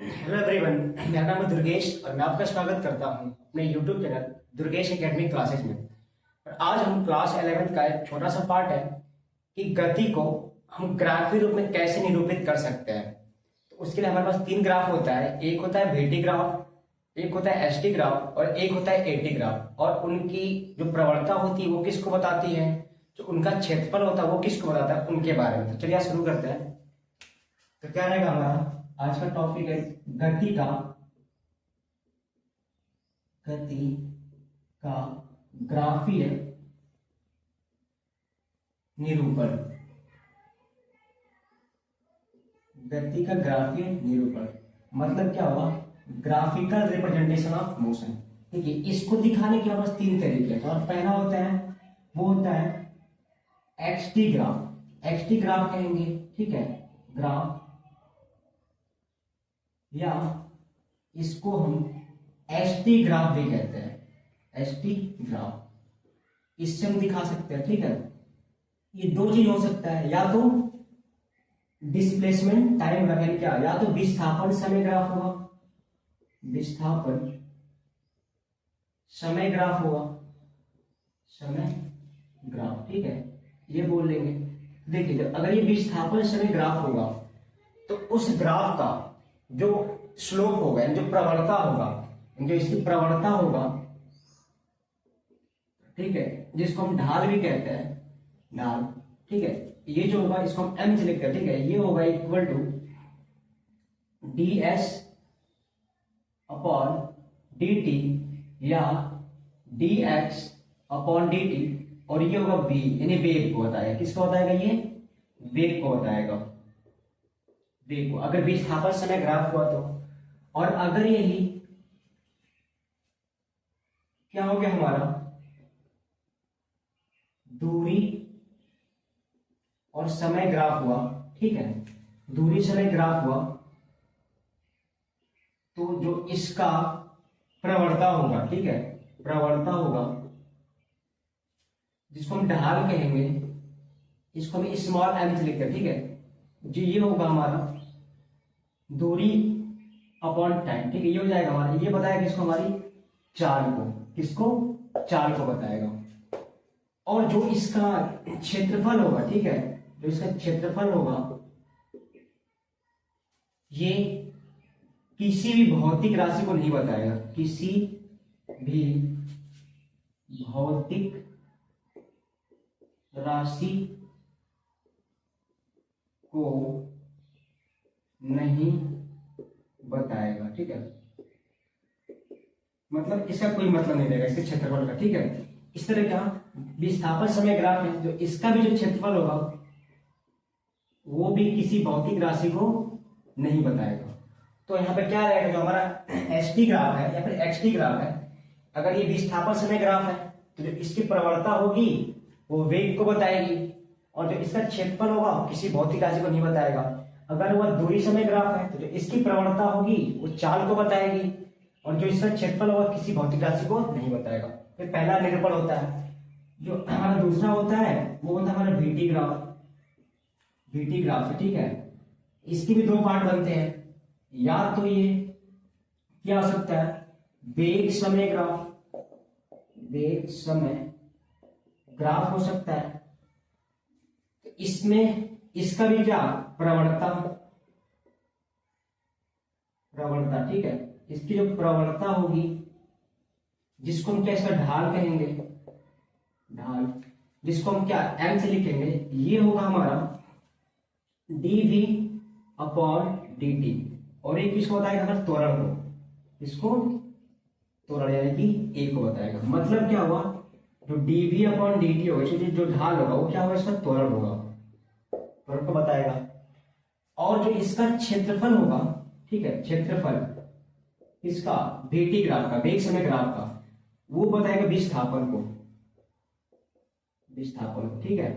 Hello everyone, मेरा नाम है दुर्गेश और मैं आपका स्वागत करता हूं अपने YouTube channel Durgesh academic classes में। और आज हम क्लास 11th का एक छोटा सा पार्ट है कि गति को हम ग्राफीय रूप में कैसे निरूपित कर सकते हैं। तो उसके लिए हमारे पास तीन ग्राफ होता है। एक होता है वीटी ग्राफ, एक होता है एसटी ग्राफ और एक होता है एटी ग्राफ। और उनकी जो प्रवणता होती है वो किसको बताती है, जो उनका क्षेत्रफल होता है वो किसको बताता है, उनके बारे में। तो चलिए शुरू करते हैं। तो क्या रहेगा हमारा आज का टॉपिक है गति का ग्राफीय निरूपण। गति का ग्राफीय निरूपण मतलब क्या हुआ, ग्राफिकल रिप्रेजेंटेशन ऑफ मोशन। ठीक है, इसको दिखाने के पास तीन तरीके हैं। और पहला होता है वो होता है एक्सटी ग्राफ। एक्सटी ग्राफ कहेंगे, ठीक है, ग्राफ, या इसको हम एसटी ग्राफ भी कहते हैं। एसटी ग्राफ इससे हम दिखा सकते हैं। ठीक है, ये दो चीज हो सकता है, या तो डिस्प्लेसमेंट टाइम ग्राफ, यानी क्या, या तो विस्थापन समय ग्राफ होगा, विस्थापन समय ग्राफ होगा, समय ग्राफ। ठीक है, ये बोल लेंगे। देखिए, जब अगर ये विस्थापन समय ग्राफ होगा तो उस ग्राफ का जो स्लोप होगा, जो प्रवणता होगा, जो इसकी प्रवणता होगा, ठीक है, जिसको हम ढाल भी कहते हैं, ढाल। ठीक है, ये जो होगा इसको हम एम से लिखते हैं। ठीक है, ये होगा equal to D S upon D T या D X upon D T, और ये होगा v, यानी वेग को बताएगा। किसको बताएगा? ये वेग को बताएगा। वेग को, अगर विस्थापन समय ग्राफ हुआ तो। और अगर यही क्या हो गया हमारा, दूरी और समय ग्राफ हुआ, ठीक है, दूरी समय ग्राफ हुआ, तो जो इसका प्रवणता होगा, ठीक है, प्रवणता होगा, जिसको हम ढाल कहेंगे, इसको हम स्मॉल एम से लिखते हैं। ठीक है, जो ये होगा हमारा दूरी अपॉन टाइम। ठीक है, ये हो जाएगा हमारा, ये बताएगा किसको, हमारी चाल को, किसको, चाल को बताएगा। और जो इसका क्षेत्रफल होगा, ठीक है, जो इसका क्षेत्रफल होगा, ये किसी भी भौतिक राशि को नहीं बताएगा, किसी भी भौतिक राशि को नहीं बताएगा। ठीक है, मतलब इसका कोई मतलब नहीं रहेगा, इसके क्षेत्रफल का। ठीक है, इस तरह का विस्थापन समय ग्राफ है, जो इसका भी जो क्षेत्रफल होगा वो भी किसी भौतिक राशि को नहीं बताएगा। तो यहाँ पे क्या रहेगा, जो हमारा एस टी ग्राफ है या फिर एक्स टी ग्राफ है, अगर ये विस्थापन समय ग्राफ है तो जो इसकी प्रवणता होगी वो वेग को बताएगी, और जो इसका क्षेत्रफल होगा वो किसी भौतिक राशि को नहीं बताएगा। अगर वह दूरी समय ग्राफ है तो जो इसकी प्रवणता होगी वो चाल को बताएगी, और जो इसका क्षेत्रफल होगा किसी भौतिक राशि को नहीं बताएगा। फिर पहला निरूपण होता है। जो हमारा दूसरा होता है वो होता है हमारा वीटी ग्राफ। वीटी ग्राफ है, ठीक है, इसके भी दो पार्ट बनते हैं। या तो ये क्या हो सकता है, वेग समय ग्राफ, वेग समय ग्राफ हो सकता है। तो इसमें इसका भी क्या, प्रवणता, प्रवणता, ठीक है, इसकी जो प्रवणता होगी, जिसको हम क्या, इसका ढाल कहेंगे, ढाल, जिसको हम क्या एम से लिखेंगे, ये होगा हमारा dv अपॉन dt। और एक किसको बताएगा, हमारे त्वरण को, इसको त्वरण यानी कि ए को बताएगा। मतलब क्या हुआ, जो dv अपॉन dt होगा, जो ढाल होगा वो क्या होगा, इसका त्वरण होगा, त्वरण को बताएगा। और जो इसका क्षेत्रफल होगा, ठीक है, क्षेत्रफल इसका vt ग्राफ का, वेग समय ग्राफ का, वो बताएगा विस्थापन को, विस्थापन को, ठीक है,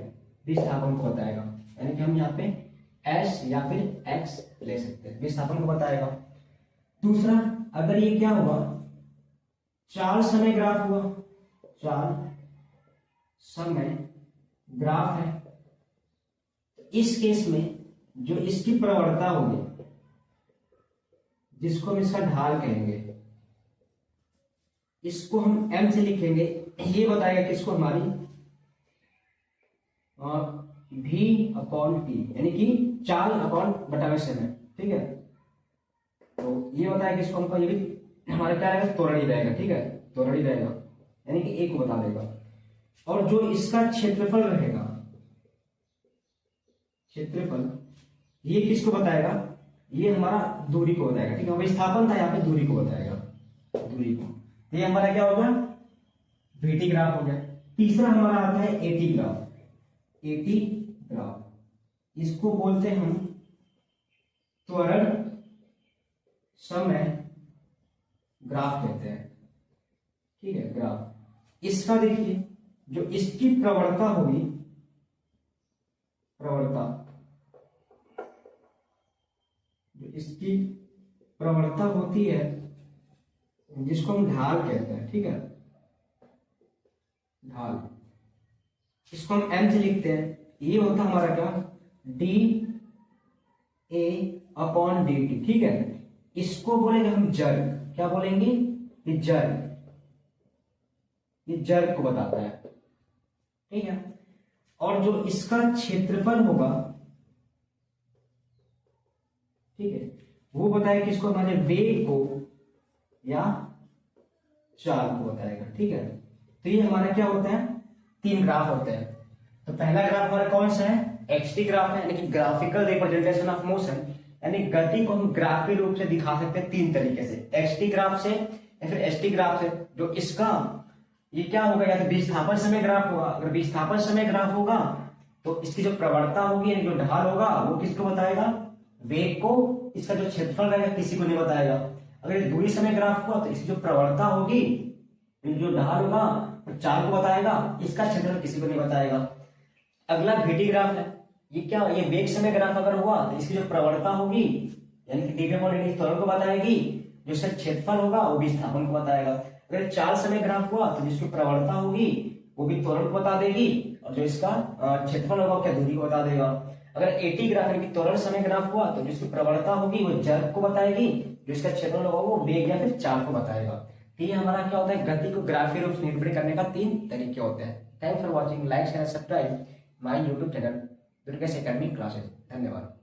विस्थापन को बताएगा। यानी कि हम यहाँ पे s या फिर x ले सकते हैं, विस्थापन को बताएगा। दूसरा, अगर ये क्या हुआ, चाल समय ग्राफ हुआ, चाल समय ग्राफ है, तो इस केस में जो इसकी प्रवणता होगी, जिसको हम इसका ढाल कहेंगे, इसको हम m से लिखेंगे। ये बताएगा किसको, हमारी v अपॉन टी, यानी कि चाल अपॉन बटा में समय, ठीक है। तो ये बताएगा किसको हमको, ये भी हमारा क्या रहेगा, त्वरण ही रहेगा, ठीक है, त्वरण ही रहेगा, यानी कि एक को बता देगा। और जो इसका क्षेत्रफल रहेगा, क्षेत्रफल, ये किसको बताएगा, ये हमारा दूरी को बताएगा, ठीक है। विस्थापन था, यहाँ पे दूरी को बताएगा, दूरी को। ये हमारा क्या हो गया, VT ग्राफ हो गया। तीसरा हमारा आता है AT ग्राफ। AT ग्राफ, इसको बोलते हैं हम त्वरण समय ग्राफ कहते हैं, ठीक है, ग्राफ। इसका देखिए, जो इसकी प्रवणता होगी, प्रवणता, जो इसकी प्रवणता होती है, जिसको हम ढाल कहते हैं, ठीक है, ढाल, इसको हम m से लिखते हैं। ये होता है हमारा क्या, dA अपॉन dt, ठीक है। इसको बोलेंगे हम जड़, क्या बोलेंगे, ये जड़, ये जड़ को बताता है, ठीक है। और जो इसका क्षेत्रफल होगा, ठीक है, वो बताएगा किसको, हमारे वेग को या चाल को बताएगा, ठीक है। तो ये हमारा क्या होता है, 3 ग्राफ होते हैं। तो पहला ग्राफ हमारा कौन सा है, XT ग्राफ है, यानी कि ग्राफिकल रिप्रेजेंटेशन ऑफ मोशन, यानी गति को हम ग्राफिक रूप से दिखा सकते हैं 3 तरीके से, XT ग्राफ से या फिर ST ग्राफ से। जो इसका ये क्या होगा, या तो विस्थापन समय ग्राफ होगा। अगर विस्थापन समय ग्राफ होगा तो इसकी जो प्रवणता होगी, यानी जो ढाल होगा, वो किसको बताएगा, वेग को। इसका जो क्षेत्रफल रहेगा किसी को नहीं बताएगा। अगर ये दूरी समय ग्राफ हुआ तो इसकी जो प्रवणता होगी, जो ढाल होगा, वो चाल को बताएगा, इसका क्षेत्रफल किसी को नहीं बताएगा। अगला VT ग्राफ है, ये क्या, ये वेग समय ग्राफ अगर हुआ तो इसकी जो प्रवणता होगी, यानी कि dV अपॉन dt त्वरण को बताएगी, जो इसका क्षेत्रफल होगा वो विस्थापन को बताएगा। अगर चाल समय ग्राफ हुआ तो जिसकी प्रवणता होगी वो भी त्वरण को बता देगी, और जो इसका क्षेत्रफल होगा क्या, दूरी को बता देगा। अगर AT ग्राफ यानी कि त्वरण समय ग्राफ हुआ तो जिसकी प्रवणता होगी वो जड़ को बताएगी, जो इसका क्षेत्रफल होगा वो वेग या फिर चाल को बताएगा। तो ये हमारा क्या होता है, गति को ग्राफीय रूप से निरूपित करने का 3 तरीके होते हैं। Thanks for watching, like share subscribe my YouTube channel Durgesh academy classes. धन्यवाद।